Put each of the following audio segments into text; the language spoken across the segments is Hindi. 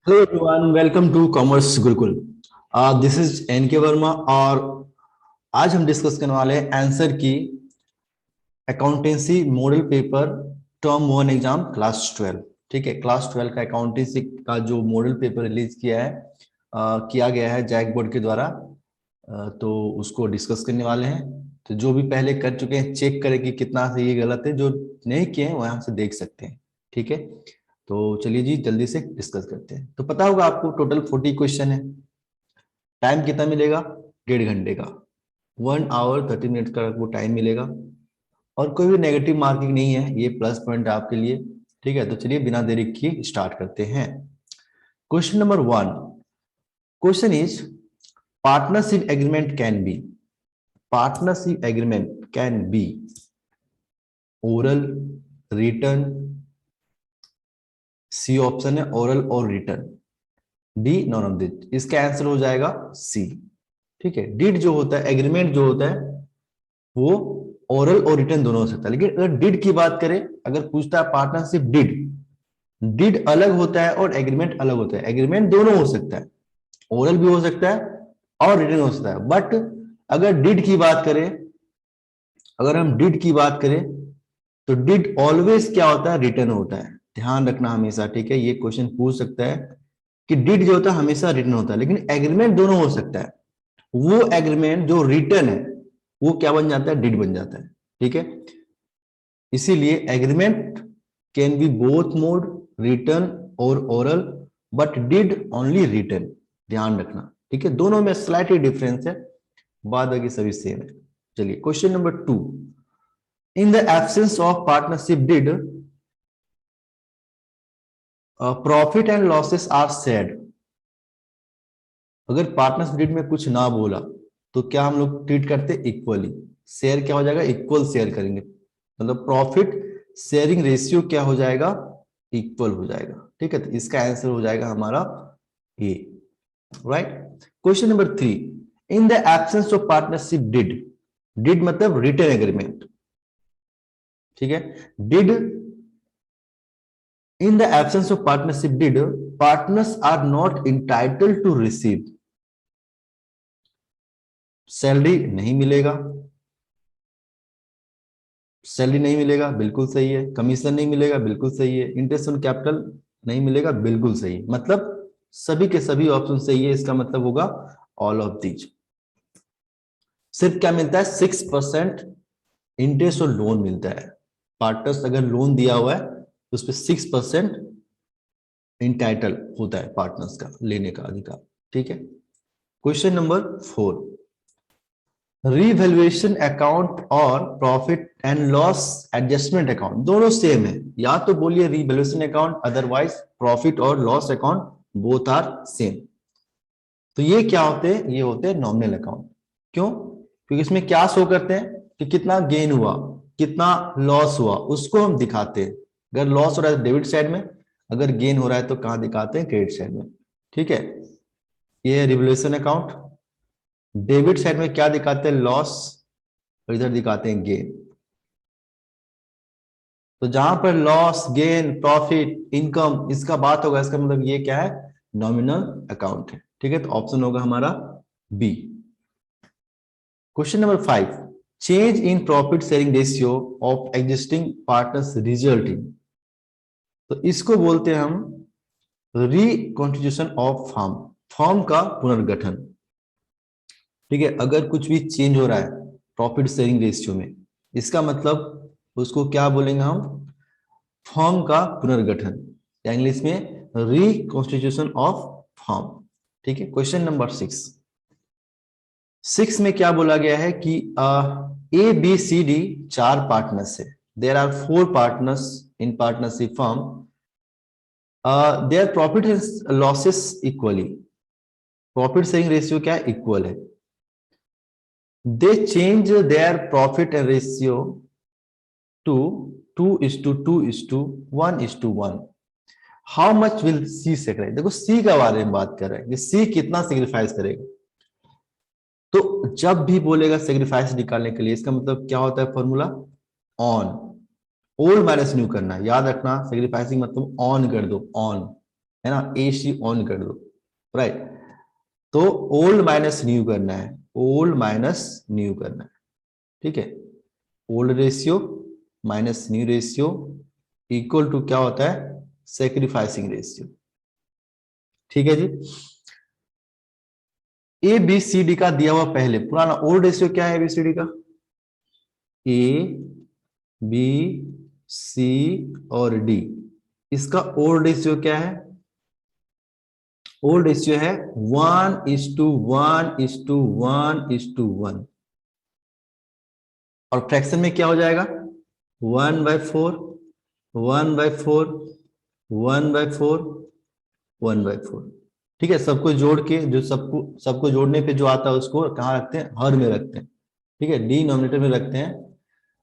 Hello everyone, welcome to commerce Gurukul. This is N K Verma और आज हम डिस्कस करने वाले हैं आंसर की accountancy model paper term 1 exam class 12। ठीक है, क्लास 12 का अकाउंटेंसी का जो मॉडल पेपर रिलीज किया गया है जैक बोर्ड के द्वारा। तो उसको डिस्कस करने वाले हैं। तो जो भी पहले कर चुके हैं चेक करें कि कितना सही गलत है, जो नहीं किए हैं वहां से देख सकते हैं। ठीक है, तो चलिए जी जल्दी से डिस्कस करते हैं। तो पता होगा आपको टोटल 40 क्वेश्चन है। टाइम कितना मिलेगा? 1.5 घंटे का, 1 आवर 30 मिनट का वो टाइम मिलेगा। और कोई भी नेगेटिव मार्किंग नहीं है, ये प्लस पॉइंट है आपके लिए। ठीक है, तो चलिए बिना देरी किए स्टार्ट करते हैं। Question number 1। Question is partnership agreement can be. Partnership agreement can be oral, written. C option है ओरल और written. D none of this. इसका आंसर हो जाएगा सी। ठीक है, डिड जो होता है, एग्रीमेंट जो होता है वो ओरल और रिटर्न दोनों हो सकता है। लेकिन अगर डिड की बात करें, अगर पूछता है पार्टनरशिप डिड, डिड अलग होता है और एग्रीमेंट अलग होता है। एग्रीमेंट दोनों हो सकता है, ओरल भी हो सकता है और रिटर्न हो सकता है। बट अगर डिड की बात करें, अगर हम डिड की बात करें तो डिड ऑलवेज क्या होता है? रिटर्न होता है। ध्यान रखना हमेशा। ठीक है, ये क्वेश्चन पूछ सकता है कि डिड जो होता है हमेशा रिटर्न होता है, लेकिन एग्रीमेंट दोनों हो सकता है। वो एग्रीमेंट जो रिटर्न है वो क्या बन जाता है? डिड बन जाता है। ठीक है, इसीलिए agreement can be both mode, written और oral, but deed only written. ध्यान रखना। ठीक है, दोनों में स्लाइटली डिफरेंस है, बाद बाकी सभी सेम है। चलिए question number 2। In the absence of partnership deed profit and losses are shared. अगर पार्टनरशिप डीड में कुछ ना बोला तो क्या हम लोग ट्रीट करते? इक्वली। शेयर क्या हो जाएगा? इक्वल शेयर करेंगे, मतलब प्रॉफिट शेयरिंग रेशियो क्या हो जाएगा? इक्वल हो जाएगा। ठीक है, तो इसका आंसर हो जाएगा हमारा A. Right. Question number 3। In the absence of partnership deed, deed मतलब रिटर्न एग्रीमेंट। ठीक है, deed in the absence of partnership deed partners are not entitled to receive. Salary नहीं मिलेगा, सैलरी नहीं मिलेगा, बिल्कुल सही है। कमीशन नहीं मिलेगा, बिल्कुल सही है। इंटरेस्ट ऑन कैपिटल नहीं मिलेगा, बिल्कुल सही है। मतलब सभी के सभी ऑप्शन सही है। इसका मतलब होगा ऑल ऑफ दीज। सिर्फ क्या मिलता है? 6% इंटरेस्ट और लोन मिलता है। पार्टनर्स अगर लोन दिया हुआ है तो उस पर 6% इंटाइटल होता है पार्टनर्स का लेने का अधिकार। ठीक है, क्वेश्चन नंबर 4। रीवैल्यूएशन अकाउंट और profit and loss adjustment account दोनों सेम है। या तो बोलिए रीवैल्यूएशन अकाउंट, अदरवाइज प्रॉफिट और loss account, both are same. तो ये क्या होते हैं? ये होते हैं नॉमिनल अकाउंट। क्यों? क्योंकि इसमें क्या शो करते हैं कि कितना गेन हुआ, कितना लॉस हुआ, उसको हम दिखाते हैं। अगर लॉस हो रहा है डेबिट साइड में, अगर गेन हो रहा है तो कहां दिखाते हैं? क्रेडिट साइड में। ठीक है, ये है रिवैल्यूएशन अकाउंट। डेबिट साइड में क्या दिखाते हैं? लॉस, और इधर दिखाते हैं गेन। तो जहां पर लॉस, गेन, प्रॉफिट, इनकम इसका बात होगा, इसका मतलब ये क्या है? नॉमिनल अकाउंट है। ठीक है, तो ऑप्शन होगा हमारा B. Question number 5। Change in profit sharing ratio of existing partners result in. तो इसको बोलते हैं हम रिकॉन्स्टिट्यूशन ऑफ फर्म, फर्म का पुनर्गठन। ठीक है, अगर कुछ भी चेंज हो रहा है प्रॉफिट शेयरिंग रेशियो में, इसका मतलब उसको क्या बोलेंगे हम? फर्म का पुनर्गठन, या इंग्लिश में रिकॉन्स्टिट्यूशन ऑफ फर्म। ठीक है, क्वेश्चन नंबर 6। 6 में क्या बोला गया है कि A B C D 4 partners है। There are 4 partners in partnership firm. Their profit and losses equally. Profit sharing ratio क्या है? इक्वल है। They change their profit and ratio to 2:2:1:1। How much will C sacrifice. देखो सी के बारे में बात कर रहे हैं कि सी कितना सेक्रीफाइस करेगा। तो जब भी बोलेगा सेक्रीफाइस निकालने के लिए, इसका मतलब क्या होता है? Formula on, old minus new करना। याद रखना, सेक्रीफाइसिंग मतलब ऑन कर दो, ऑन। है ना, AC ऑन कर दो, राइट। तो ओल्ड माइनस न्यू करना है, ओल्ड माइनस न्यू करना है, ठीक है। Old ratio minus new ratio equal to क्या होता है, सेक्रीफाइसिंग रेशियो, ठीक है जी। ABCD का दिया हुआ पहले पुराना ओल्ड रेशियो क्या है ABCD का, ABC और D, इसका ओल्ड रेशियो क्या है, ओल्ड रेशियो है 1:1:1:1:1, और फ्रैक्शन में क्या हो जाएगा 1/4 1/4 1/4 1/4, ठीक है। सबको जोड़ के जो सबको जोड़ने पे जो आता है उसको कहाँ रखते हैं, हर में रखते हैं, ठीक है, डिनोमिनेटर में रखते हैं।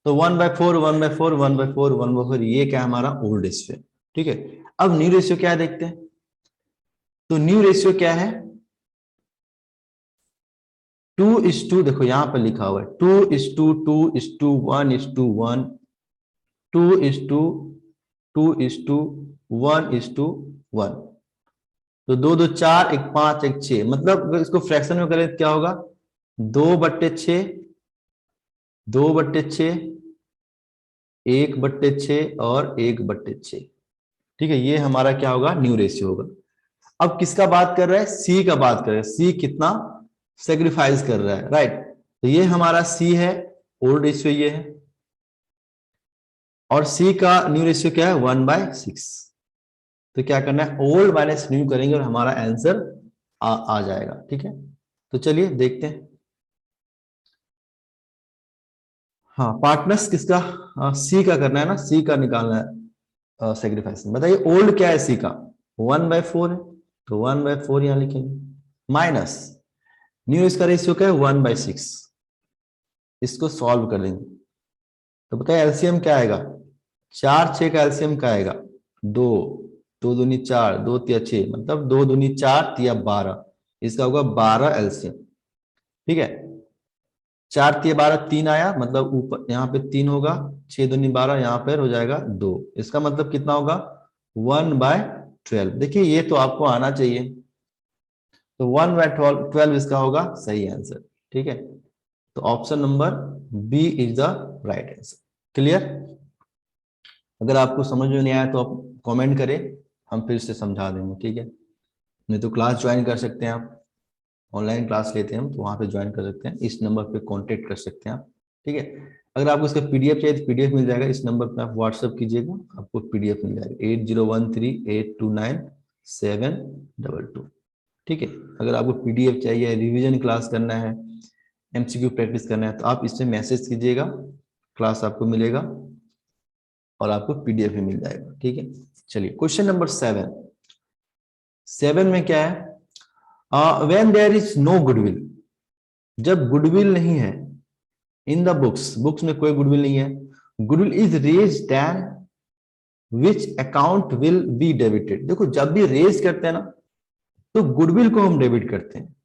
तो 1/4 1/4 1/4 1/4 ये क्या हमारा ओल्ड रेशियो, ठीक है। अब न्यू रेशियो क्या है देखते हैं, तो न्यू रेशियो क्या है 2:2, देखो यहां पर लिखा हुआ है 2:2 2:1:1 2:2 1:1, तो 2 2 4 1 5 1 6, मतलब अगर इसको फ्रैक्शन में करें तो क्या होगा 2/6 2/6 1/6 और 1/6, ठीक है। ये हमारा क्या होगा न्यू रेशियो होगा। अब किसका बात कर रहा है, सी का बात कर रहा है, सी कितना सेक्रीफाइस कर रहा है, राइट। तो ये हमारा सी है, ओल्ड रेशियो ये है, और सी का न्यू रेशियो क्या है 1/6। तो क्या करना है ओल्ड माइनस न्यू करेंगे और हमारा आंसर आ जाएगा, ठीक है। तो चलिए देखते हैं। हाँ पार्टनर्स किसका, सी का करना है ना, सी का निकालना है सेक्रीफाइस। बताइए ओल्ड क्या है सी का 1/4 है, तो 1/4 यहां लिखेंगे, माइनस न्यू इसका रेशियो क्या है 1/6, इसको सॉल्व कर देंगे। तो बताइए एलसीएम क्या आएगा, 4 6 का एलसीएम क्या आएगा 2, 2 दूनी 4 2 तिया 6, मतलब 2 दूनी 4 तिया 12, इसका होगा 12 एलसीएम, ठीक है। 4 तिया 12 3 आया, मतलब ऊपर यहाँ पे 3 होगा, 6 दूनी 12 यहाँ पर हो जाएगा 2, इसका मतलब कितना होगा 1/12। देखिए ये तो आपको आना चाहिए, तो 1/12 इसका होगा सही आंसर, ठीक है। तो option number B is the right answer. Clear, अगर आपको समझ में नहीं आया तो आप कमेंट करें, हम फिर से समझा देंगे, ठीक है। नहीं तो क्लास ज्वाइन कर सकते हैं आप, ऑनलाइन क्लास लेते हैं हम, तो वहां पे ज्वाइन कर सकते हैं, इस नंबर पे कांटेक्ट कर सकते हैं आप, ठीक है। अगर आपको इसका पीडीएफ चाहिए तो पीडीएफ मिल जाएगा, इस नंबर पे आप व्हाट्सअप कीजिएगा, आपको पीडीएफ मिल जाएगा 8013829722, ठीक है। अगर आपको पीडीएफ चाहिए, रिवीजन क्लास करना है, एमसीक्यू प्रैक्टिस करना है, तो आप इससे मैसेज कीजिएगा, क्लास आपको मिलेगा और आपको पीडीएफ भी मिल जाएगा, ठीक है। चलिए क्वेश्चन नंबर 7, 7 में क्या है, when there is no goodwill, जब गुडविल नहीं है इन द बुक्स, बुक्स में कोई गुडविल नहीं है, goodwill is raised then which account will be debited. देखो जब भी रेज करते हैं ना तो गुडविल को हम डेबिट करते हैं,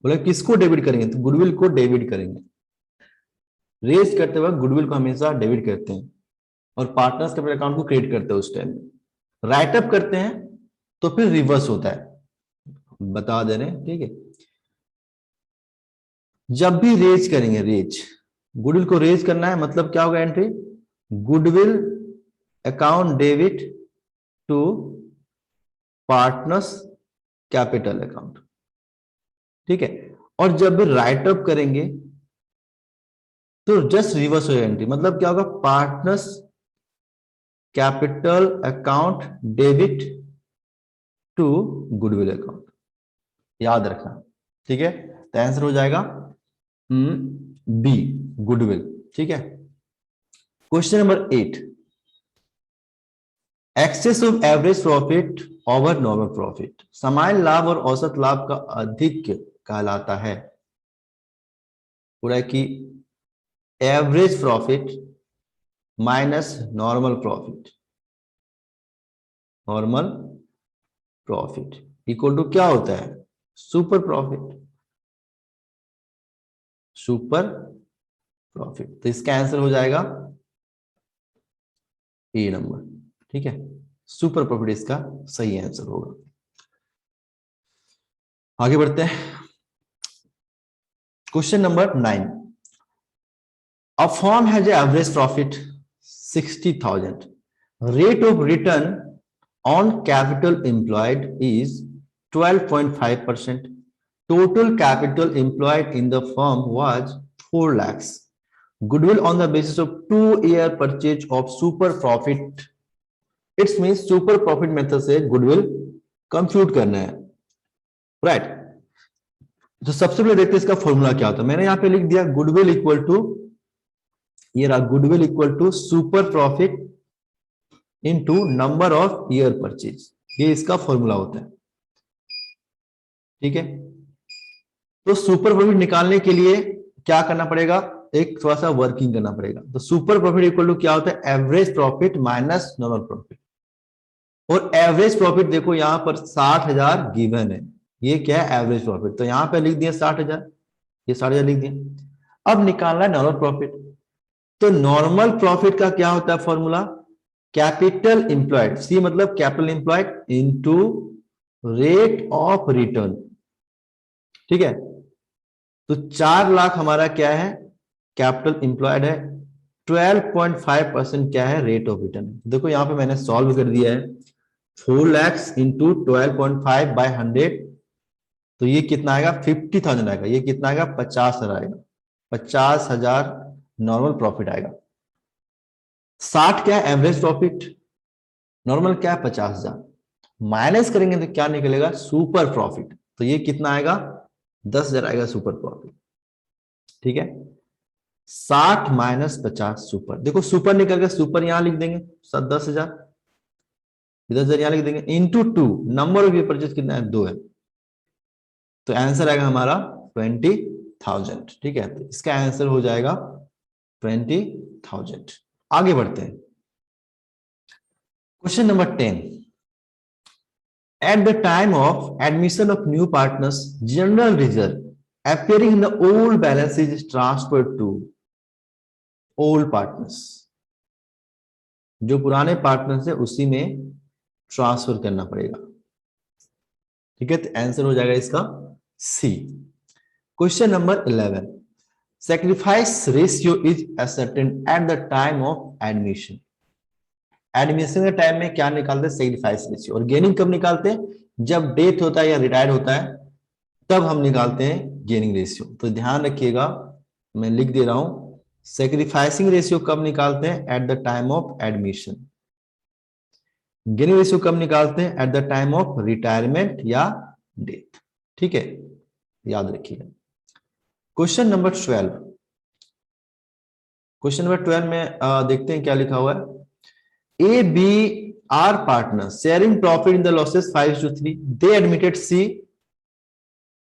बोले किसको डेबिट करेंगे, तो गुडविल को डेबिट करेंगे, रेज करते वक्त गुडविल को हमेशा डेबिट करते हैं, और पार्टनर्स के अकाउंट को क्रिएट करते हैं उस टाइम में। राइट अप करते हैं तो फिर रिवर्स होता है, बता दे रहे हैं, ठीक है। जब भी रेज करेंगे, रेज गुडविल को रेज करना है, मतलब क्या होगा entry, goodwill account debit to partners capital account, ठीक है। और जब भी राइट अप करेंगे तो जस्ट रिवर्स हो एंट्री, मतलब क्या होगा partners capital account debit to goodwill account, याद रखना, ठीक है। तो आंसर हो जाएगा बी गुडविल, ठीक है। Question number 8, excess of average profit over normal profit, सामान्य लाभ और औसत लाभ का अधिक कहलाता है, पूरा कि average profit minus normal profit, normal profit equal to क्या होता है सुपर प्रॉफिट, सुपर प्रॉफिट। तो इसका आंसर हो जाएगा ए नंबर, ठीक है। सुपर प्रॉफिट इसका सही आंसर होगा। आगे बढ़ते हैं, question number 9। A firm has an average profit 60,000. Rate of return on capital employed is 12.5%. Total capital employed in the firm was 4 lakhs. Goodwill on the basis of 2-year purchase of super profit. It means super profit method से goodwill compute करना है, right? तो सबसे पहले देखते हैं इसका फॉर्मूला क्या होता है। मैंने यहाँ पे लिख दिया गुडविल इक्वल टू, ये रहा goodwill equal to super profit into number of year purchase, ये इसका फॉर्मूला होता है, ठीक है। तो सुपर प्रॉफिट निकालने के लिए क्या करना पड़ेगा, एक थोड़ा सा वर्किंग करना पड़ेगा। तो सुपर प्रॉफिट इक्वल टू क्या होता है, average profit minus normal profit. और एवरेज प्रॉफिट देखो यहां पर 60,000 गिवन है, ये क्या है एवरेज प्रॉफिट, तो यहां पे लिख दिया 60,000, ये 60,000 लिख दिया। अब निकालना है नॉर्मल प्रॉफिट। तो नॉर्मल प्रॉफिट का क्या होता है फॉर्मूला, कैपिटल इंप्लॉयड, सी मतलब capital employed into rate of return, ठीक है। तो 4 लाख हमारा क्या है, कैपिटल इंप्लॉयड है, 12.5% क्या है, रेट ऑफ रिटर्न। देखो यहां पे मैंने सॉल्व कर दिया है, 4 लैक्स इंटू 12.5 बाय 100, तो ये कितना आएगा 50,000 आएगा, ये कितना आएगा 50,000 आएगा, 50,000 नॉर्मल प्रॉफिट आएगा। 60 क्या है एवरेज प्रॉफिट, नॉर्मल क्या है 50,000, माइनस करेंगे तो क्या निकलेगा सुपर प्रॉफिट, तो ये कितना आएगा 10,000 आएगा सुपर प्रॉफिट, ठीक है। 60 माइनस 50 सुपर, देखो सुपर निकल गया, सुपर यहां लिख देंगे 10,000, 10,000 यहां लिख देंगे इंटू 2, नंबर ऑफ परचेज कितना है 2 है, तो आंसर आएगा हमारा 20,000, ठीक है। तो इसका आंसर हो जाएगा 20,000। आगे बढ़ते हैं, question number 10। At the time of admission of new partners, general reserve appearing in the old balance is transferred to old partners. जो पुराने पार्टनर्स है उसी में ट्रांसफर करना पड़ेगा, ठीक है। तो आंसर हो जाएगा इसका C. Question number 11। Sacrifice ratio is ascertained at the time of admission. Admission के टाइम में क्या निकालते हैं, सैक्रिफाइस रेशियो। और गेनिंग कब निकालते हैं, जब डेथ होता है या रिटायर होता है तब हम निकालते हैं गेनिंग रेशियो। तो ध्यान रखिएगा, मैं लिख दे रहा हूं, सैक्रिफाइसिंग रेशियो कब निकालते हैं, eight the time of admission. Gaining ratio कब निकालते हैं, eight the time of retirement या डेथ, ठीक है, याद रखिएगा। Question number 12। क्वेश्चन नंबर 12 में देखते हैं क्या लिखा हुआ है। A, B are partners sharing profit in the losses 5:3. They admitted C,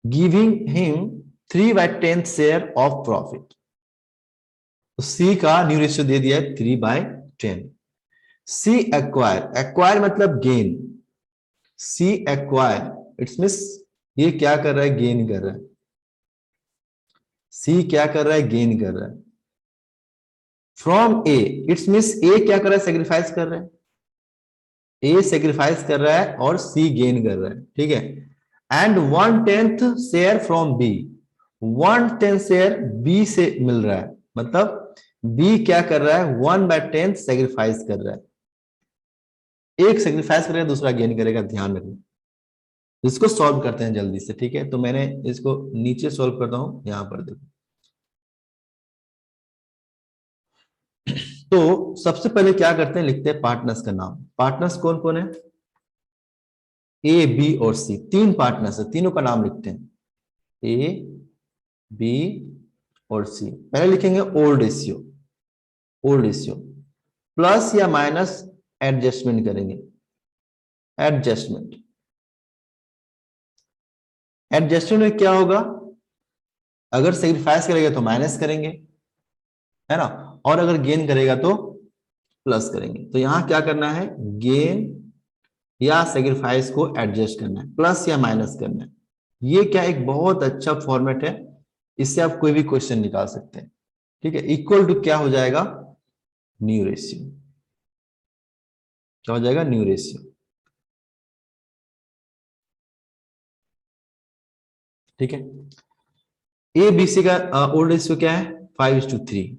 giving him 3/10 share of profit. तो C का न्यू रेशियो दे दिया है 3/10। C acquire मतलब gain, C acquire it's means ये क्या कर रहा है, गेन कर रहा है। C क्या कर रहा है, गेन कर रहा है। From A it's means A क्या कर रहा है, सेक्रीफाइस कर रहा है, ए सेक्रीफाइस कर रहा है और सी गेन कर रहा है, ठीक है। And 1/10 share from B, 1/10 share B से मिल रहा है, मतलब बी क्या कर रहा है 1/10 सेक्रीफाइस कर रहा है। एक सेक्रीफाइस करेगा दूसरा गेन करेगा, ध्यान रखना। इसको सॉल्व करते हैं जल्दी से, ठीक है। तो मैंने इसको नीचे सॉल्व करता हूं, यहां पर देखो। तो सबसे पहले क्या करते हैं, लिखते हैं पार्टनर्स का नाम। पार्टनर्स कौन कौन है, ए बी और सी, 3 पार्टनर्स है, तीनों का नाम लिखते हैं, ए बी और सी। पहले लिखेंगे old ratio, old ratio plus या माइनस एडजस्टमेंट करेंगे, एडजस्टमेंट। एडजस्टमेंट में क्या होगा, अगर सेक्रीफाइस करेगा तो माइनस करेंगे, है ना, और अगर गेन करेगा तो प्लस करेंगे। तो यहां क्या करना है, गेन या सेक्रीफाइस को एडजस्ट करना है, प्लस या माइनस करना है। ये क्या एक बहुत अच्छा फॉर्मेट है, इससे आप कोई भी क्वेश्चन निकाल सकते हैं, ठीक है। इक्वल टू क्या हो जाएगा, न्यू रेशियो, क्या हो जाएगा, न्यू रेशियो। ठीक है, ए बी सी का ओल्ड रेशियो क्या है, 5:3।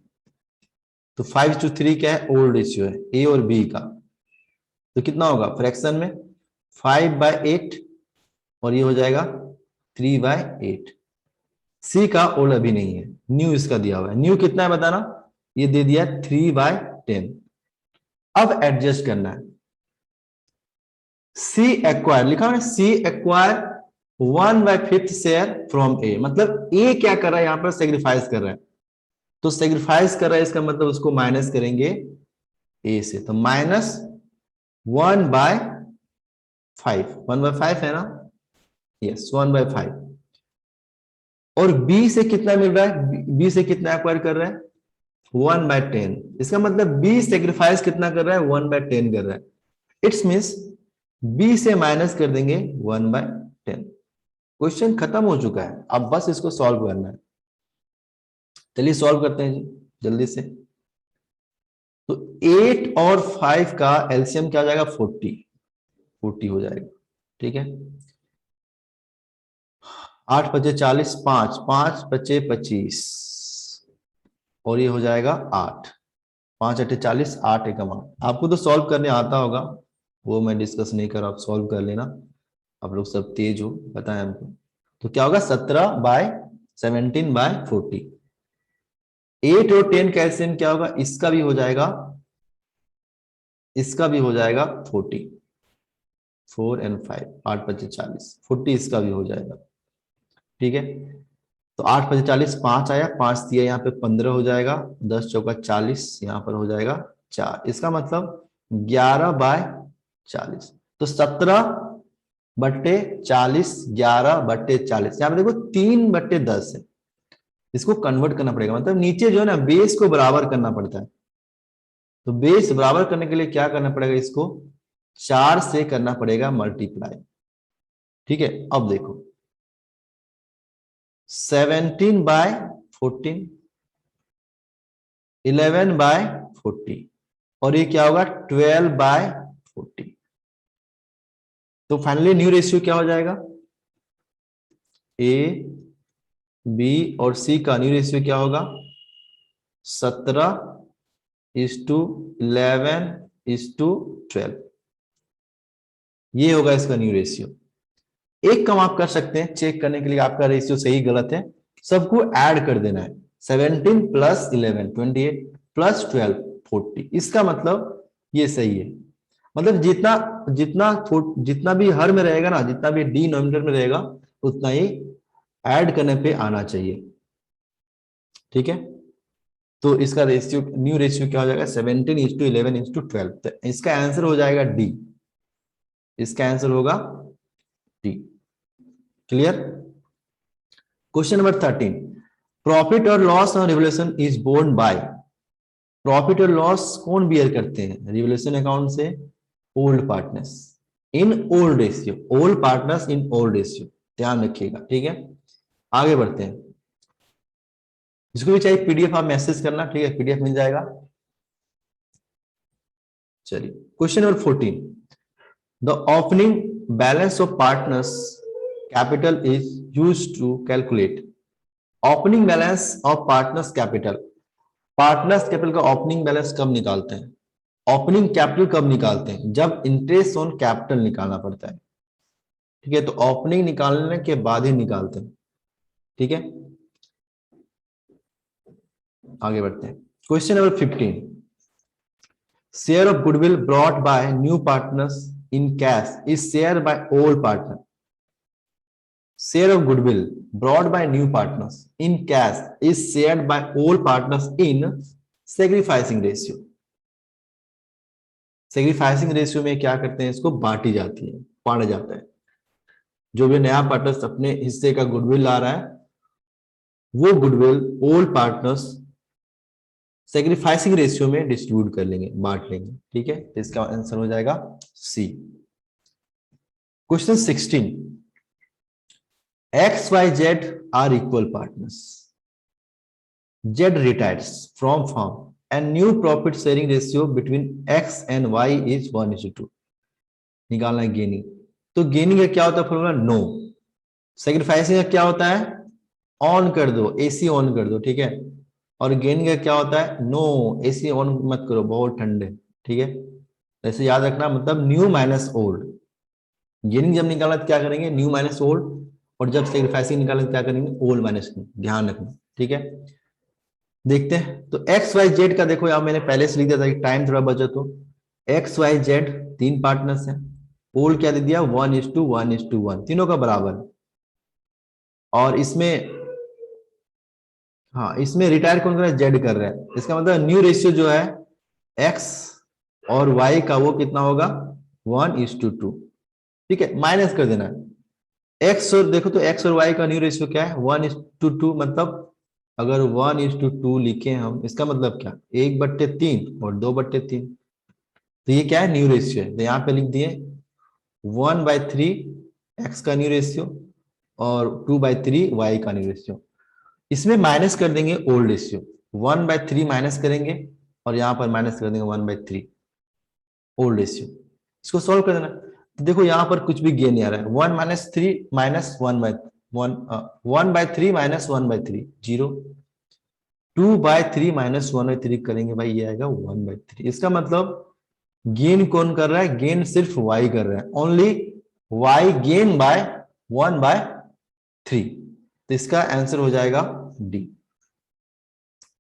तो 5:3 क्या है, ओल्ड रेशियो है ए और बी का। तो कितना होगा फ्रैक्शन में, 5/8 और ये हो जाएगा 3/8। सी का ओल्ड अभी नहीं है, न्यू इसका दिया हुआ है। न्यू कितना है बताना, ये दे दिया 3/10। अब एडजस्ट करना है। सी एक्वायर लिखा है, सी एक्वायर 1/5 शेयर फ्रॉम ए, मतलब ए क्या कर रहा है यहां पर, सेक्रीफाइस कर रहा है। तो सेक्रीफाइस कर रहा है इसका मतलब उसको माइनस करेंगे ए से, तो -1/5, 1/5 है ना, यस 1/5। और बी से कितना मिल रहा है, बी से कितना एक्वायर कर रहा है, 1/10। इसका मतलब बी सेक्रीफाइस कितना कर रहा है, 1/10 कर रहा है। इट्स मीन्स बी से माइनस कर देंगे 1/10। क्वेश्चन खत्म हो चुका है, अब बस इसको सॉल्व करना है। चलिए सॉल्व करते हैं जी जल्दी से। तो 8 और 5 का एलसीएम क्या हो जाएगा, 40 हो जाएगा। ठीक है, 8×5=40, 5 5×5=25 और ये हो जाएगा 8। 5×8=40, 8 एकम 8। आपको तो सॉल्व करने आता होगा, वो मैं डिस्कस नहीं कर रहा, आप सॉल्व कर लेना। आप लोग सब तेज हो, बताएं हमको। तो क्या होगा, 17/17/40। 8 और 10 का एलसीएम क्या होगा, इसका भी हो जाएगा, इसका भी हो जाएगा 40। 4 और 5, 8×5=40, 40 इसका भी हो जाएगा। ठीक है, तो 8×5=40, 5 आया, 5 दिया यहाँ पे 15 हो जाएगा, 10×4=40, यहाँ पर हो जाएगा 4। इसका मतलब 11/40। तो 17/40, 11/40। यहाँ पे देखो 3/10 है, इसको कन्वर्ट करना पड़ेगा, मतलब नीचे जो है ना बेस को बराबर करना पड़ता है। तो बेस बराबर करने के लिए क्या करना पड़ेगा, इसको 4 से करना पड़ेगा मल्टीप्लाई। ठीक है, अब देखो 17/14, 11/40 और ये क्या होगा 12/40। तो फाइनली न्यू रेशियो क्या हो जाएगा, ए बी और सी का न्यू रेशियो क्या होगा, 17:11:12। ये होगा इसका न्यू रेशियो। एक काम आप कर सकते हैं चेक करने के लिए आपका रेशियो सही गलत है, सबको ऐड कर देना है। 17 + 11 28 + 12 40। इसका मतलब ये सही है, मतलब जितना जितना जितना भी हर में रहेगा ना, जितना भी डिनोमिनेटर में रहेगा उतना ही ऐड करने पे आना चाहिए। ठीक है, तो इसका रेशियो न्यू रेशियो क्या हो जाएगा, 17:11:12। तो इसका आंसर हो जाएगा डी, इसका आंसर होगा D. Clear. Question number 13, profit और loss on revaluation is borne by. Profit और लॉस कौन बियर करते हैं रिवोल्यूशन अकाउंट से, old partners in old ratio, old partners in old ratio, ध्यान रखिएगा। ठीक है, आगे बढ़ते हैं। जिसको भी चाहिए पीडीएफ आप मैसेज करना, ठीक है, पीडीएफ मिल जाएगा। चलिए question number 14, the opening balance of partners capital is used to calculate. Opening balance of partners capital, partners capital का ओपनिंग बैलेंस कब निकालते हैं, ओपनिंग कैपिटल कब निकालते हैं, जब इंटरेस्ट ऑन कैपिटल निकालना पड़ता है। ठीक है, तो ओपनिंग निकालने के बाद ही निकालते हैं। ठीक है, आगे बढ़ते हैं। Question number 15, share of goodwill brought by new partners in cash is share by old partner. Share of goodwill brought by new partners in cash is shared by old partners in sacrificing ratio. Sacrificing ratio में क्या करते हैं, इसको बांटी जाती है, बांटा जाता है। जो भी नया पार्टनर्स अपने हिस्से का गुडविल ला रहा है, वो goodwill old partners sacrificing ratio में डिस्ट्रीब्यूट कर लेंगे, बांट लेंगे। ठीक है, तो इसका आंसर हो जाएगा C. Question 16, X Y Z are equal partners, Z retires from firm and new profit sharing ratio between X and Y is 1:2। निकालना है गेनिंग। तो गेनिंग का क्या होता है फॉर्मूला? नो। सेक्रीफाइसिंग का क्या होता है? ऑन कर दो, एसी ऑन कर दो, ठीक है। और गेनिंग का क्या होता है? नो, एसी ऑन मत करो, बहुत ठंडे, ठीक है। ऐसे याद रखना, मतलब न्यू माइनस ओल्ड। गेनिंग जब निकालना तो क्या करेंगे? New minus old. और जब सेक्रीफाइसिंग निकालेंगे क्या करेंगे? Old minus new. ध्यान रखना, ठीक है। देखते हैं तो एक्स वाई जेड का देखो, यहां मैंने पहले से लिख दिया था कि टाइम थोड़ा बचत हो। एक्स वाई जेड तीन पार्टनर्स हैं। ओल्ड क्या दे दिया? 1:1:1, तीनों का बराबर। और इसमें, हाँ, इसमें रिटायर कौन कर रहा है? जेड कर रहा है। इसका मतलब न्यू रेशियो जो है एक्स और वाई का, वो कितना होगा? 1:2। ठीक है, माइनस कर देना है। एक्स और देखो तो एक्स और वाई का न्यू रेशियो क्या है? 1:2। मतलब अगर 1:2 लिखे हम, इसका मतलब क्या? 1/3 और 2/3। तो ये क्या है? न्यू रेशियो है। तो यहाँ पे लिख दिए 1/3 एक्स का न्यू रेशियो और 2/3 वाई का न्यू रेशियो। इसमें माइनस कर देंगे ओल्ड रेशियो। 1/3 माइनस करेंगे और यहां पर माइनस कर देंगे 1/3 ओल्ड रेशियो। इसको सॉल्व कर देना। तो देखो यहां पर कुछ भी गेन नहीं आ रहा है। 1-3 माइनस 1/3 माइनस 1/3 जीरो। 2/3 माइनस 1/3 करेंगे भाई, ये आएगा 1/3। इसका मतलब गेन कौन कर रहा है? गेन सिर्फ वाई कर रहा है। Only Y gain by 1/3। तो इसका आंसर हो जाएगा डी।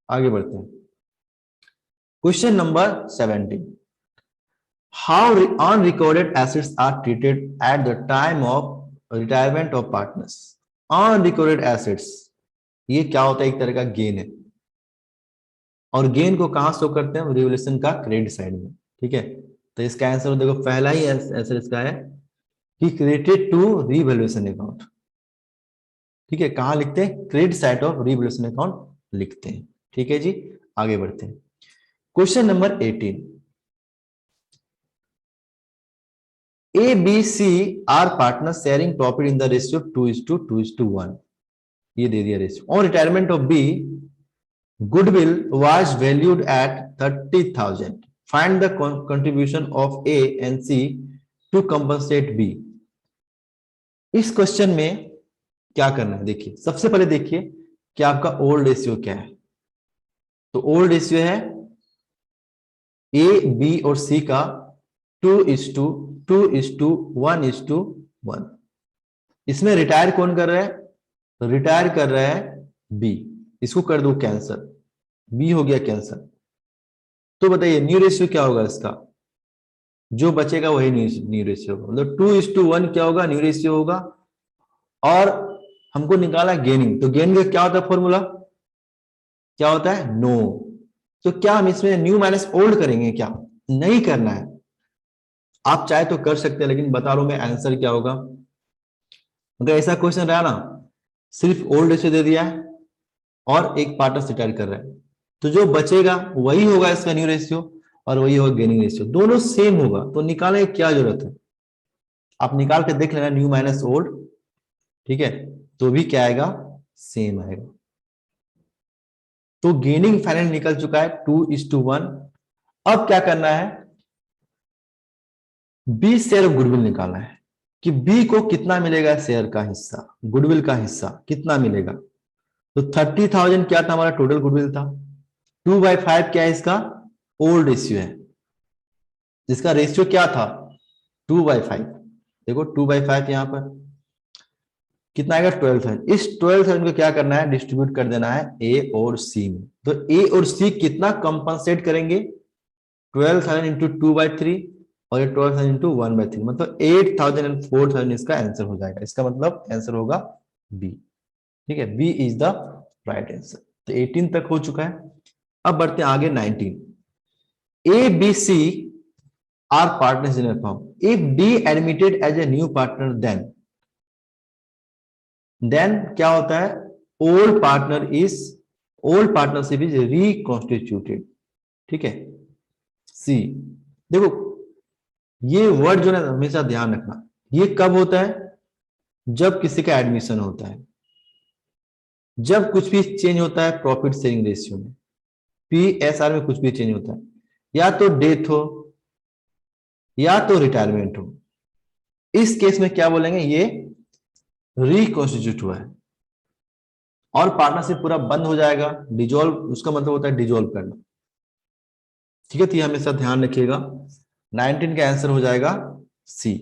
आगे बढ़ते हैं। Question number 17। How unrecorded assets are treated at the time of retirement of partners? Unrecorded assets, ये क्या होता है? एक तरह का गेन है। और गेन को कहां शो करते हैं? रिवोल्यूशन का क्रेडिट साइड में, ठीक है। तो इसका आंसर देखो, पहला ही आंसर इसका है कि क्रेडिटेड टू रिवैल्यूएशन अकाउंट। ठीक है, कहां लिखते हैं? Credit side of revaluation account लिखते हैं। ठीक है जी, आगे बढ़ते हैं। Question number 18। A B C are partner sharing profit in the ratio 2:2:1। ये दे दिया ratio. On retirement of B, goodwill was valued at 30,000. Find the contribution of A and C to compensate B. इस क्वेश्चन में क्या करना है? देखिए, सबसे पहले देखिए कि आपका ओल्ड रेशियो क्या है। तो ओल्ड रेशियो है ए बी और सी का 2:2:1:1। इसमें रिटायर कौन कर रहा है? तो रिटायर कर रहा है बी। इसको कर दो कैंसर, बी हो गया कैंसर। तो बताइए न्यू रेशियो क्या होगा इसका? जो बचेगा वही न्यू रेशियो होगा। मतलब 2:1 क्या होगा? न्यू रेशियो होगा। और हमको निकाला गेनिंग। तो गेनिंग का क्या होता है फॉर्मूला? क्या होता है? नो। तो क्या हम इसमें न्यू माइनस ओल्ड करेंगे? क्या नहीं करना है। आप चाहे तो कर सकते हैं, लेकिन बता रहा हूं मैं आंसर क्या होगा। अगर ऐसा क्वेश्चन रहा ना, सिर्फ ओल्ड रेशियो दे दिया है और एक पार्टनर रिटायर कर रहा है, तो जो बचेगा वही होगा इसका न्यू रेशियो और वही होगा गेनिंग रेशियो। दोनों सेम होगा, तो निकालने की क्या जरूरत है? आप निकाल के देख लेना न्यू माइनस ओल्ड, ठीक है, तो भी क्या आएगा? सेम आएगा। तो गेनिंग फाइनल निकल चुका है 2:1। अब क्या करना है? बी शेयर ऑफ गुडविल निकालना है कि बी को कितना मिलेगा शेयर का हिस्सा, गुडविल का हिस्सा कितना मिलेगा। तो 30,000 क्या था? हमारा टोटल गुडविल था। 2/5 क्या है इसका? ओल्ड रेशियो है, जिसका रेशियो क्या था? 2/5। देखो 2/5 यहां पर कितना आएगा? 12,000। इस 12,000 को क्या करना है? डिस्ट्रीब्यूट कर देना है ए और सी में। तो ए और सी कितना कंपनसेट करेंगे? 12,000 इंटू 2/3 और ये 12,000 इंटू 1/3, मतलब 8,000 एंड 4,000 इसका आंसर हो जाएगा। इसका मतलब आंसर होगा बी। ठीक है, B is the right answer. तो 18 तक हो चुका है। अब बढ़ते हैं आगे 19। A B C are partners in a firm. If D admitted as a new partner, then क्या होता है? Old partnership is reconstituted. ठीक है। सी, देखो ये वर्ड जो है हमेशा ध्यान रखना, ये कब होता है? जब किसी का एडमिशन होता है, जब कुछ भी चेंज होता है प्रॉफिट शेयरिंग रेशियो में। PSR में कुछ भी चेंज होता है, या तो डेथ हो या तो रिटायरमेंट हो, इस केस में क्या बोलेंगे, ये रिकॉन्स्टिट्यूट हुआ है और पार्टनरशिप पूरा बंद हो जाएगा। डिजोल्व उसका मतलब होता है डिजोल्व करना। ठीक है, तो ये हमेशा ध्यान रखिएगा। 19 का आंसर हो जाएगा C.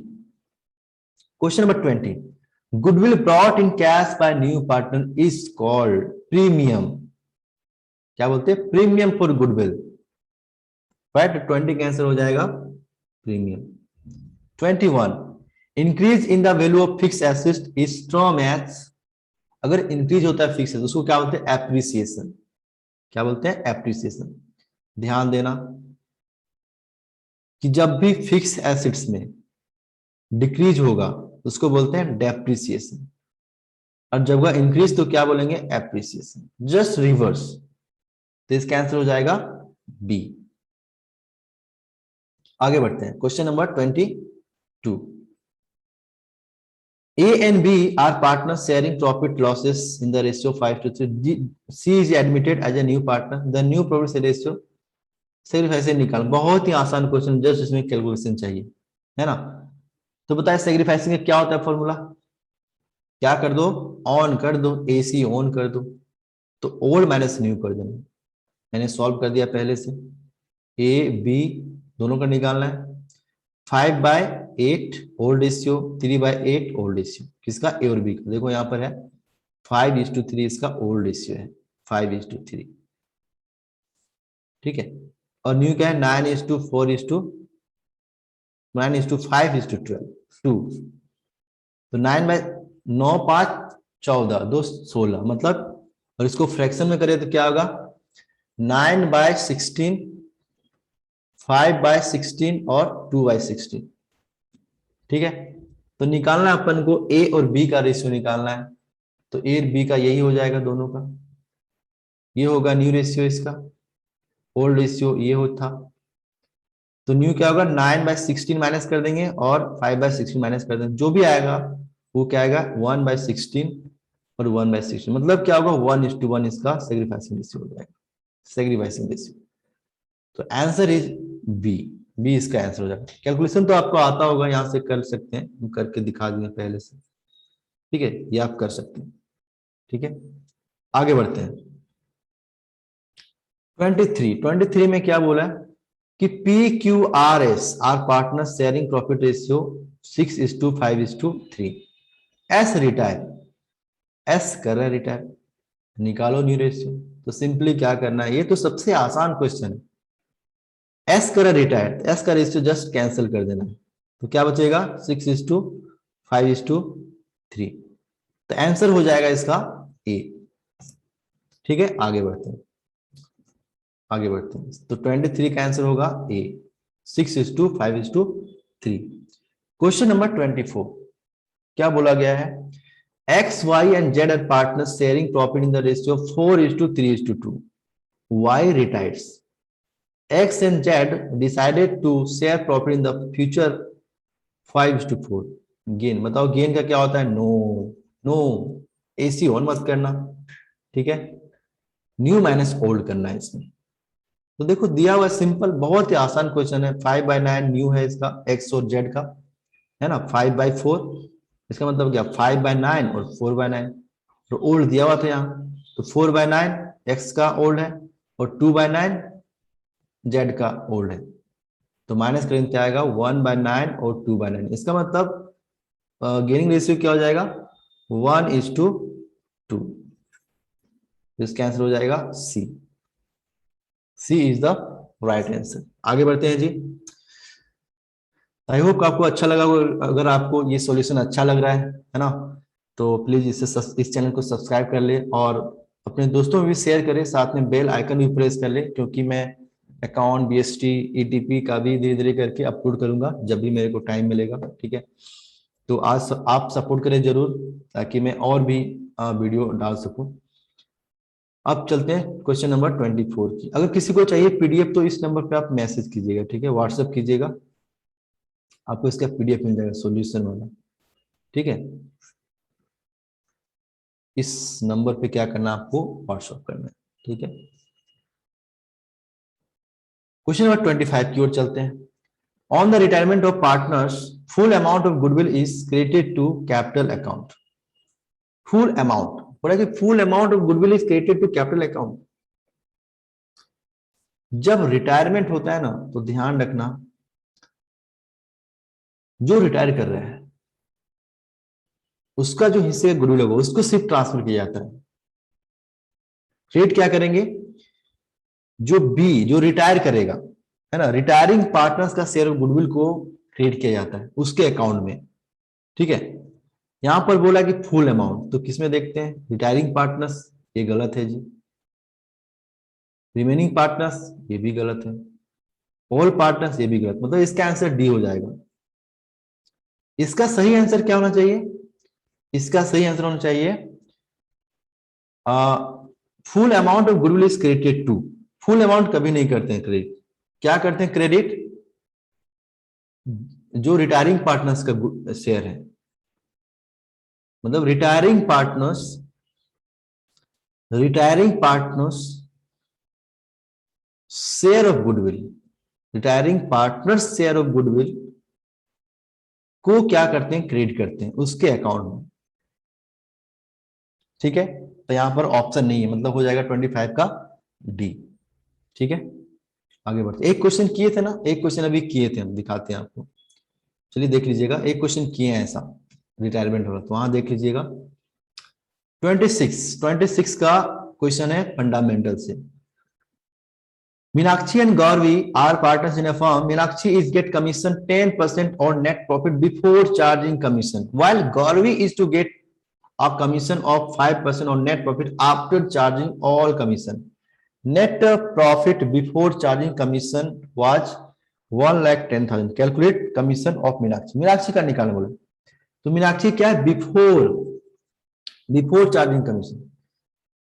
Question number 20, goodwill brought in cash by new partner is called premium. क्या बोलते हैं, प्रीमियम फॉर गुडविल। राइट, 20 का आंसर हो जाएगा premium. 21, increase in the value of fix asset is term as, अगर इंक्रीज होता है फिक्स उसको क्या बोलते हैं, एप्रिसिएशन। क्या बोलते हैं, एप्रिसिएशन। ध्यान देना कि जब भी फिक्स एसेट्स में डिक्रीज होगा उसको बोलते हैं डेप्रिसिएशन, और जब वह इंक्रीज तो क्या बोलेंगे, एप्रिसिएशन। जस्ट रिवर्स, तो इसका आंसर हो जाएगा बी। आगे बढ़ते हैं, question number 22, A and B are partners sharing profit losses in the ratio 5:3. C is admitted as a new partner. The new profit ratio सिर्फ ऐसे निकाल, बहुत ही आसान क्वेश्चन, जस्ट इसमें कैलकुलेशन चाहिए, है ना। तो बताए सेग्रीफाइसिंग का क्या होता है फॉर्मूला, क्या कर दो, ऑन कर दो, AC ऑन कर दो, तो ओल्ड माइनस न्यू कर देना। मैंने सॉल्व कर दिया पहले से, A B दोनों का निकालना है। 5/8 ओल्ड रेशियो, 3/8 ओल्ड रेशियो, किसका, A और B का। देखो यहाँ पर है 5:3 इसका ओल्ड रेशियो है, 5:3। ठीक है, और न्यू क्या है, 9:4:9:5:12 2। तो 9/9 5 14 2 16, मतलब, और इसको फ्रैक्शन में करें तो क्या होगा, 9/16, 5/16 और 2/16। ठीक है, तो निकालना अपन को A और B का रेशियो निकालना है, तो A और B का यही हो जाएगा दोनों का, ये होगा न्यू रेशियो, इसका ओल्ड रेशियो ये होता। तो न्यू क्या होगा, 9/16 माइनस कर देंगे और 5/16 माइनस कर देंगे, जो भी आएगा वो क्या आएगा, 1/16 और 1/16, मतलब क्या होगा, 1:1 इसका सेग्रीफाइसिंग रेशियो हो जाएगा, सेग्रीफाइसिंग रेशियो। तो आंसर इज बी, बी इसका आंसर हो जाएगा। कैलकुलेशन तो आपको आता होगा, यहां से कर सकते हैं, हम करके दिखा दिए पहले से। ठीक है, ये आप कर सकते हैं। ठीक है, आगे बढ़ते हैं। 23 में क्या बोला है कि PQRS are partner sharing profit ratio 6:5:3। S retire, S कर रहा है रिटायर, निकालो न्यू रेशियो। तो सिंपली क्या करना है, ये तो सबसे आसान क्वेश्चन है। एस कर रहा रिटायर, एस का रेशियो जस्ट कैंसिल कर देना है, तो क्या बचेगा, 6:5:3। तो आंसर हो जाएगा इसका ए। ठीक है, आगे बढ़ते हैं, आगे बढ़ते हैं। तो 23 का आंसर होगा ए, 6:5:3। क्वेश्चन नंबर 24, क्या बोला गया है, X Y and Z are partners sharing profit in the ratio 4:3:2। Y retires, X and Z decided to share profit in the future 5:4। Gain बताओ, गेन का क्या होता है, नो नो, AC ऑन मत करना। ठीक है, न्यू माइनस ओल्ड करना है इसमें। तो देखो दिया हुआ सिंपल, बहुत ही आसान क्वेश्चन है। 5/9 न्यू है इसका, एक्स और जेड का, है ना। 5/4, इसका मतलब क्या, 5/9 और 4/9। तो ओल्ड दिया हुआ था यहाँ, तो 4/9 एक्स का ओल्ड है और 2/9 जेड का ओल्ड है। तो माइनस करेंगे क्या आएगा, 1/9 और 2/9। इसका मतलब गेनिंग रेशियो क्या हो जाएगा, 1:2। इसका आंसर हो जाएगा सी, सी इज द राइट आंसर। आगे बढ़ते हैं जी। आई होप आपको अच्छा लगा होगा। अगर आपको ये सॉल्यूशन अच्छा लग रहा है ना, तो प्लीज इस चैनल को सब्सक्राइब कर ले और अपने दोस्तों में भी शेयर करें, साथ में बेल आइकन भी प्रेस कर ले, क्योंकि मैं अकाउंट, BST, ETP का भी धीरे धीरे करके अपलोड करूंगा जब भी मेरे को टाइम मिलेगा। ठीक है, तो आज आप सपोर्ट करें जरूर, ताकि मैं और भी वीडियो डाल सकूं। अब चलते हैं क्वेश्चन नंबर 24 की। अगर किसी को चाहिए PDF तो इस नंबर पे आप मैसेज कीजिएगा, ठीक है, व्हाट्सएप कीजिएगा, आपको इसका PDF मिल जाएगा सॉल्यूशन वाला। ठीक है, इस नंबर पे क्या करना है, आपको व्हाट्सएप करना है। ठीक है। क्वेश्चन नंबर 25 की ओर चलते हैं। On the retirement of partners full amount of goodwill is credited to capital account. Full amount बोला कि full amount of goodwill is credited to capital account. जब रिटायरमेंट होता है ना तो ध्यान रखना, जो रिटायर कर रहा है उसका जो हिस्से का गुडविल होगा उसको सिर्फ ट्रांसफर किया जाता है। क्रेडिट क्या करेंगे, जो रिटायर करेगा है ना, रिटायरिंग पार्टनर्स का शेयर ऑफ गुडविल को क्रेडिट किया जाता है उसके अकाउंट में। ठीक है, यहां पर बोला कि फुल अमाउंट, तो किसमें देखते हैं, रिटायरिंग पार्टनर्स, ये गलत है जी। रिमेनिंग पार्टनर्स, ये भी गलत है। ऑल पार्टनर्स, ये भी गलत, मतलब इसका आंसर डी हो जाएगा। इसका सही आंसर क्या होना चाहिए, इसका सही आंसर होना चाहिए full amount of goodwill is credited to. Full amount कभी नहीं करते हैं क्रेडिट, क्या करते हैं क्रेडिट, जो रिटायरिंग पार्टनर्स का शेयर है, मतलब retiring partners share of goodwill, retiring partners share of goodwill को क्या करते हैं, क्रेडिट करते हैं उसके अकाउंट में। ठीक है, तो यहां पर ऑप्शन नहीं है, मतलब हो जाएगा 25 का डी। ठीक है, आगे बढ़ते। एक क्वेश्चन किए थे ना, एक क्वेश्चन अभी किए थे, हम दिखाते हैं आपको। चलिए देख लीजिएगा, एक क्वेश्चन किए हैं ऐसा रिटायरमेंट होगा, तो वहां देख लीजिएगा। 26 का क्वेश्चन है फंडामेंटल से। Meenakshi and Gauravi are partners in a firm. Meenakshi is get commission 10% on net profit before charging commission, while Gauravi is to get a commission of 5% on net profit after charging all commission. Net profit before charging commission was 1,10,000. Calculate commission of Meenakshi. Meenakshi का निकालना बोला, तो मीनाक्षी क्या है, बिफोर चार्जिंग कमीशन।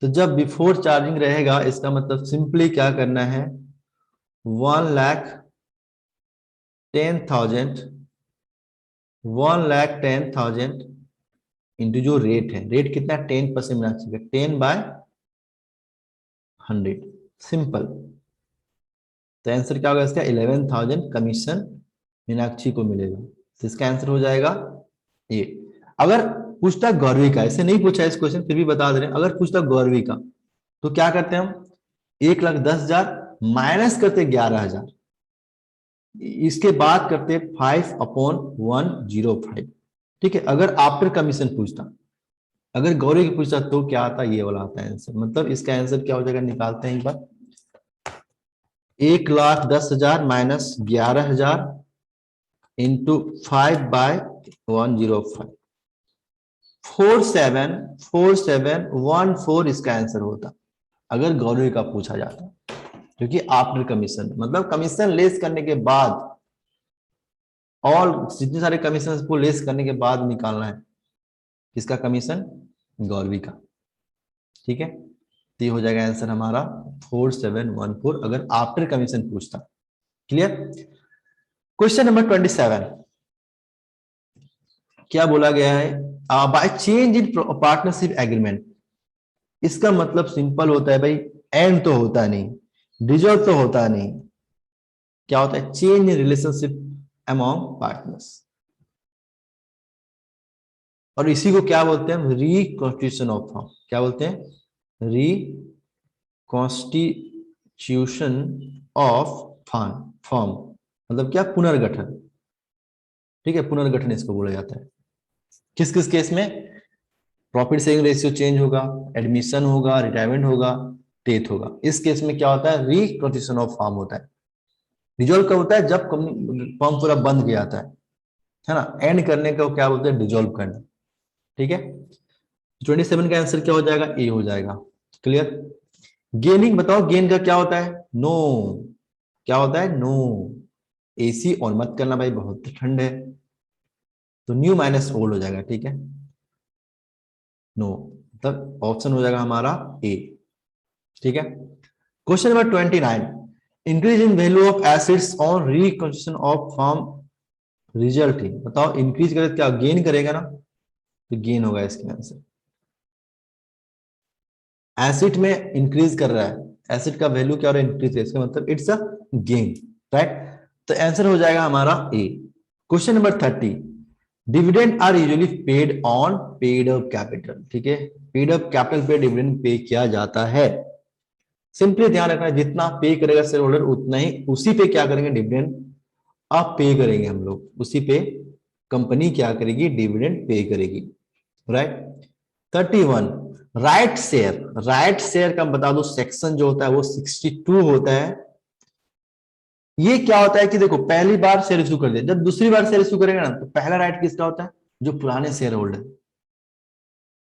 तो जब बिफोर चार्जिंग रहेगा इसका मतलब सिंपली क्या करना है, 1,10,000 इंटू जो रेट है, रेट कितना, 10% मीनाक्षी का, 10/100, सिंपल। तो आंसर क्या होगा इसका, 11,000 कमीशन मीनाक्षी को मिलेगा। तो इसका आंसर हो जाएगा ये। अगर पूछता गौरवी का, ऐसे नहीं पूछा इस क्वेश्चन, फिर भी बता दे रहे हैं, अगर पूछता गौरवी का तो क्या करते हैं हम, 1,10,000 माइनस करते 11,000, इसके बाद करते 5/105। ठीक है, अगर आफ्टर कमीशन पूछता, अगर गौरवी की पूछता तो क्या आता, ये वाला आता है आंसर। मतलब इसका आंसर क्या हो जाएगा, निकालते हैं एक बार। 1,10,000 माइनस 11,000 इंटू 5/105, 4714 इसका आंसर होता अगर गौरवी का पूछा जाता, क्योंकि आफ्टर कमीशन मतलब कमीशन लेस करने के बाद, और जितने सारे कमीशन को लेस करने के बाद निकालना है किसका कमीशन, गौरवी का। ठीक है, तो ये हो जाएगा आंसर हमारा 4714 अगर आफ्टर कमीशन पूछता। क्लियर। क्वेश्चन नंबर 27 क्या बोला गया है, by change in partnership agreement. इसका मतलब सिंपल होता है भाई, एंड तो होता नहीं, डिजॉल्व तो होता नहीं, क्या होता है, change in relationship among partners. और इसी को क्या बोलते हैं, रिकॉन्स्टिट्यूशन ऑफ फर्म। क्या बोलते हैं, रिकॉन्स्टिट्यूशन ऑफ फर्म, मतलब क्या, पुनर्गठन। ठीक है, पुनर्गठन इसको बोला जाता है। किस किस केस में, प्रॉफिट शेयरिंग रेशियो चेंज होगा, एडमिशन होगा, रिटायरमेंट होगा, डेथ होगा। इस केस में क्या होता है, रिकॉन्स्टिट्यूशन ऑफ फर्म होता है। डिजोल्व कब होता है, जब फर्म पूरा बंद किया जाता है ना। एंड करने को क्या बोलते हैं, डिजोल्व करना। ठीक है, 27 का आंसर क्या हो जाएगा, ए हो जाएगा। क्लियर। गेनिंग बताओ, गेन का क्या होता है, नो। क्या होता है, नो। एसी ऑन मत करना भाई, बहुत ठंड है। तो न्यू माइनस ओल्ड हो जाएगा। ठीक है, नो, मतलब ऑप्शन हो जाएगा हमारा ए। ठीक है, question number 29, increase in value of assets on reconstruction of firm result. बताओ इंक्रीज करे क्या, गेन करेगा ना, तो गेन होगा इसके आंसर। एसेट में इंक्रीज कर रहा है एसेट का वैल्यू क्या हो रहा है, इंक्रीज है, इसका मतलब इट्स अ गेन, राइट। तो आंसर हो जाएगा हमारा A. Question number 30, dividend are usually paid on paid up capital, ठीक है, पेड अप कैपिटल पे डिविडेंड पे किया जाता है। सिंपली ध्यान रखना, जितना पे करेगा शेयर होल्डर उतना ही उसी पे क्या करेंगे, डिविडेंड आप पे करेंगे, हम लोग उसी पे कंपनी क्या करेगी, डिविडेंड पे करेगी, राइट। 31, राइट शेयर का बता दो सेक्शन जो होता है वो 62 होता है। ये क्या होता है कि देखो, पहली बार शेयर इश्यू कर दिया, जब दूसरी बार शेयर इश्यू करेंगे ना, तो पहला राइट किसका होता है, जो पुराने शेयर होल्डर,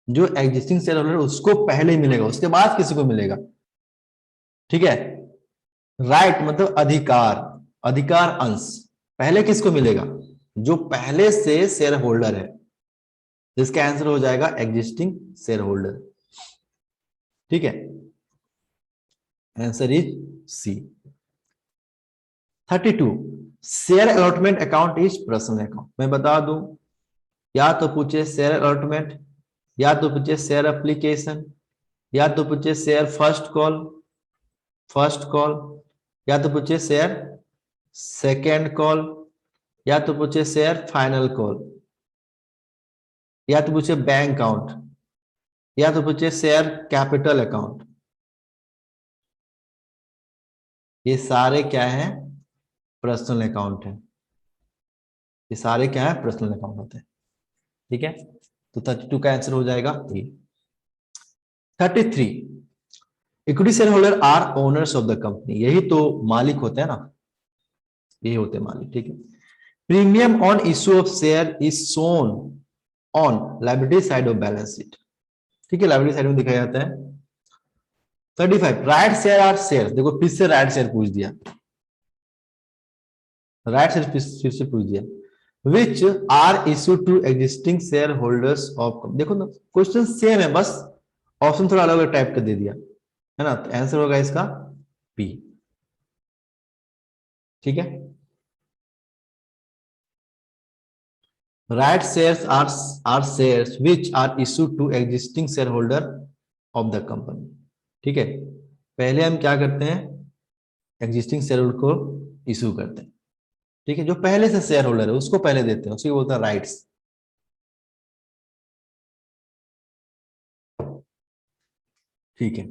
जो एग्जिस्टिंग शेयर होल्डर उसको पहले ही मिलेगा, उसके बाद किसी को मिलेगा, ठीक है। राइट मतलब अधिकार, अधिकार अंश पहले किसको मिलेगा, जो पहले से शेयर होल्डर है। इसका आंसर हो जाएगा एग्जिस्टिंग शेयर होल्डर, ठीक है, answer is C. 32, share allotment account is personal account. मैं बता दूं, या तो पूछे शेयर अलॉटमेंट, या तो पूछे शेयर एप्लीकेशन, या तो पूछे शेयर फर्स्ट कॉल, या तो पूछे शेयर सेकेंड कॉल, या तो पूछे शेयर फाइनल कॉल, या तो पूछे बैंक अकाउंट, या तो पूछे शेयर कैपिटल अकाउंट। ये सारे क्या है, पर्सनल अकाउंट है, ये सारे क्या है, पर्सनल अकाउंट होते हैं, ठीक है। तो 32 का आंसर हो जाएगा A. 33, equity share holder are owners of the company, यही तो मालिक होते हैं ना, यही होते हैं मालिक, ठीक है। Premium on issue of share is shown on liability side of balance sheet, ठीक है, लायबिलिटी साइड में दिखाया जाता है। 35, राइट शेयर आर शेयर, देखो फिर से राइट शेयर पूछ दिया, राइट शेयर फिर से पूछ दिया, which are issue to existing share holders of, देखो ना क्वेश्चन सेम है, बस ऑप्शन थोड़ा अलग अलग टाइप का दे दिया है ना, तो आंसर होगा इसका बी, ठीक है। Right shares are shares which are issue to existing share holder of the company, ठीक है। पहले हम क्या करते हैं, एग्जिस्टिंग शेयर होल्डर को इश्यू करते हैं, ठीक है, जो पहले से शेयर होल्डर है उसको पहले देते हैं, उसी को बोलते हैं राइट्स, ठीक है।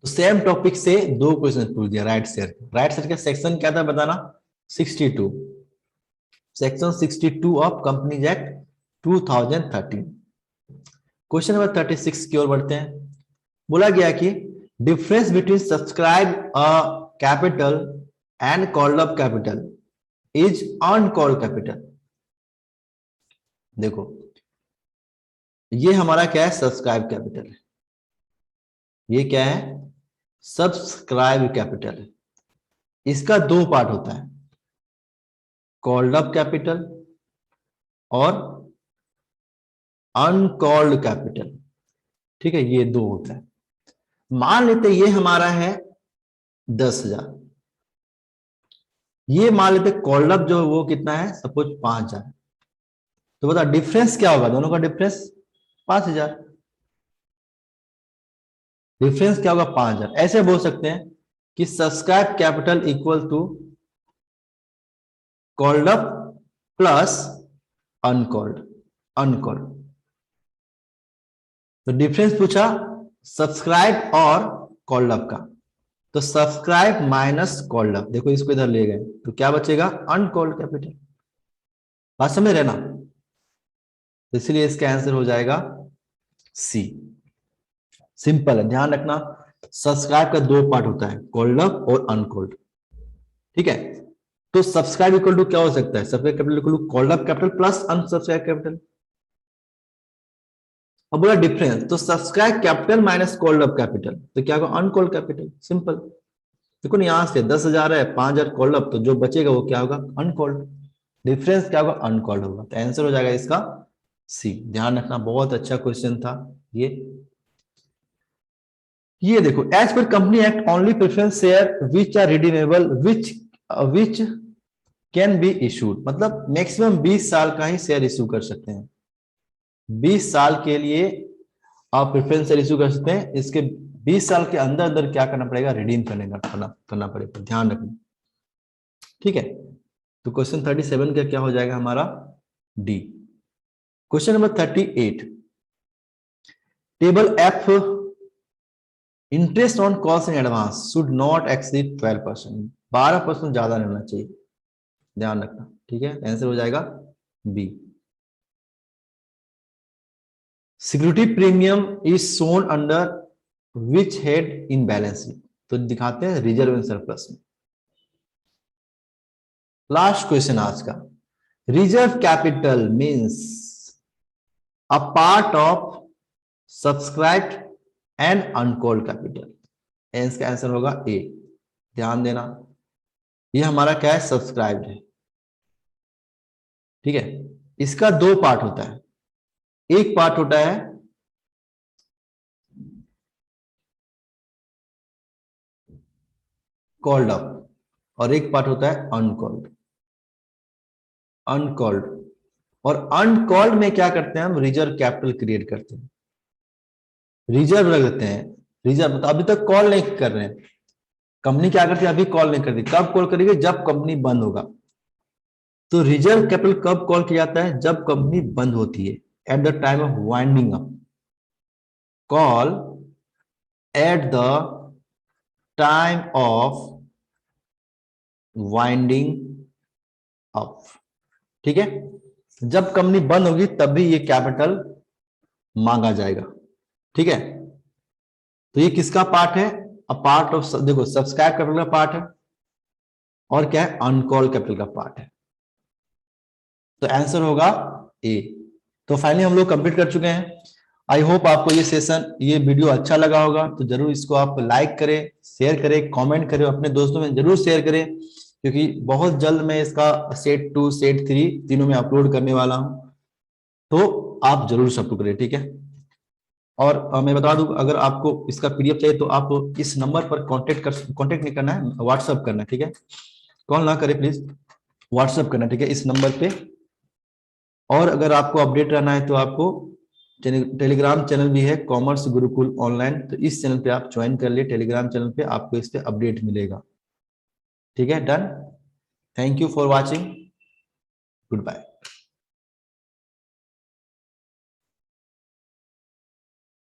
तो सेम टॉपिक से दो क्वेश्चन पूछ दिया राइट शेयर, राइट शेयर का सेक्शन क्या था बताना, 62, section 62 of companies act 2013। Question number 36 की ओर बढ़ते हैं। बोला गया कि difference between subscribe a capital and called up capital is uncalled capital. देखो ये हमारा क्या है, सब्सक्राइब कैपिटल है, ये क्या है, सब्सक्राइब कैपिटल है। इसका दो पार्ट होता है, कॉल्ड अप कैपिटल और अनकॉल्ड कैपिटल, ठीक है, ये दो होता है। मान लेते ये हमारा है 10,000, ये मान लेते कॉल्ड अप जो वो कितना है, सपोज 5,000, तो बता डिफरेंस क्या होगा, दोनों का डिफरेंस 5,000, डिफरेंस क्या होगा 5,000। ऐसे बोल सकते हैं कि subscribe capital equal to called up plus uncalled, uncalled. तो डिफरेंस पूछा सब्सक्राइब और कॉल्ड अप का, तो सब्सक्राइब माइनस कॉल्ड अप, देखो इसको इधर ले गए तो क्या बचेगा, अनकॉल्ड कैपिटल। बात समझ रहे ना, तो इसलिए इसका आंसर हो जाएगा सी। सिंपल है, ध्यान रखना सब्सक्राइब का दो पार्ट होता है, कॉल्ड अप और अनकॉल्ड, ठीक है। तो सब्सक्राइब इक्वल टू क्या हो सकता है, subscribe capital equal to called up capital plus unsubscribe capital. अब बोला डिफरेंस, तो subscribe capital minus called up capital, तो क्या होगा, अनकॉल्ड कैपिटल, सिंपल। देखो ना यहां से 10,000 है, 5,000 कॉल्ड अप, तो जो बचेगा वो क्या होगा, अनकॉल्ड, डिफरेंस क्या होगा, अनकॉल्ड होगा, तो आंसर हो जाएगा इसका सी। ध्यान रखना बहुत अच्छा क्वेश्चन था ये देखो, एज पर company act only preference share which are redeemable which can be issued, मतलब मैक्सिमम 20 साल का ही शेयर इश्यू कर सकते हैं, 20 साल के लिए आप प्रेफरेंस शेयर इश्यू कर सकते हैं, इसके 20 साल के अंदर अंदर क्या करना पड़ेगा, रिडीम करना पड़ेगा, ध्यान रखना। ठीक है, तो क्वेश्चन 37 का क्या हो जाएगा हमारा, D. Question number 38, table F, interest on calls in advance should not exceed 12%, 12% ज्यादा नहीं होना चाहिए, ध्यान रखना। ठीक है, आंसर हो जाएगा B. Security premium is shown under which head in balance sheet, तो दिखाते हैं रिजर्व एंड सरप्लस में। लास्ट क्वेश्चन आज का, reserve capital means a part of subscribed and uncalled capital, इसका आंसर होगा ए। ध्यान देना, ये हमारा क्या है, सब्सक्राइब्ड है। ठीक है, इसका दो पार्ट होता है, एक पार्ट होता है कॉल्ड अप और एक पार्ट होता है अनकॉल्ड। अनकॉल्ड और अनकॉल्ड में क्या करते हैं हम, रिजर्व कैपिटल क्रिएट करते हैं, रिजर्व रख देते हैं। रिजर्व तो अभी तक कॉल नहीं कर रहे हैं, कंपनी क्या करती है, अभी कॉल नहीं करती, कब कॉल करेगी, जब कंपनी बंद होगा। तो रिजर्व कैपिटल कब कॉल किया जाता है, जब कंपनी बंद होती है, eight the time of winding up, call at the time of winding up. ठीक है, जब कंपनी बंद होगी तभी ये कैपिटल मांगा जाएगा। ठीक है, तो ये किसका पार्ट है, अ पार्ट ऑफ, देखो सब्सक्राइब कैपिटल का पार्ट है और क्या है, अनकॉल कैपिटल का पार्ट है, तो आंसर होगा ए। तो फाइनली हम लोग कंप्लीट कर चुके हैं। आई होप आपको ये सेशन, ये वीडियो अच्छा लगा होगा, तो जरूर इसको आप लाइक करें, शेयर करें, कमेंट करें, अपने दोस्तों में जरूर शेयर करें, क्योंकि बहुत जल्द मैं इसका सेट 2 सेट 3 तीनों में अपलोड करने वाला हूं, तो आप जरूर सपोर्ट करें। ठीक है, और मैं बता दूं, अगर आपको इसका पीडीएफ चाहिए तो आप इस नंबर पर कांटेक्ट नहीं करना है, व्हाट्सअप करना है। ठीक है, कॉल ना करें प्लीज, व्हाट्सअप करना। ठीक है, इस नंबर पे। और अगर आपको अपडेट रहना है तो आपको टेलीग्राम चैनल भी है, कॉमर्स गुरुकुल ऑनलाइन, तो इस चैनल पे आप ज्वाइन कर लिए, टेलीग्राम चैनल पे आपको इस पे अपडेट मिलेगा। ठीक है, done. Thank you for watching, good bye.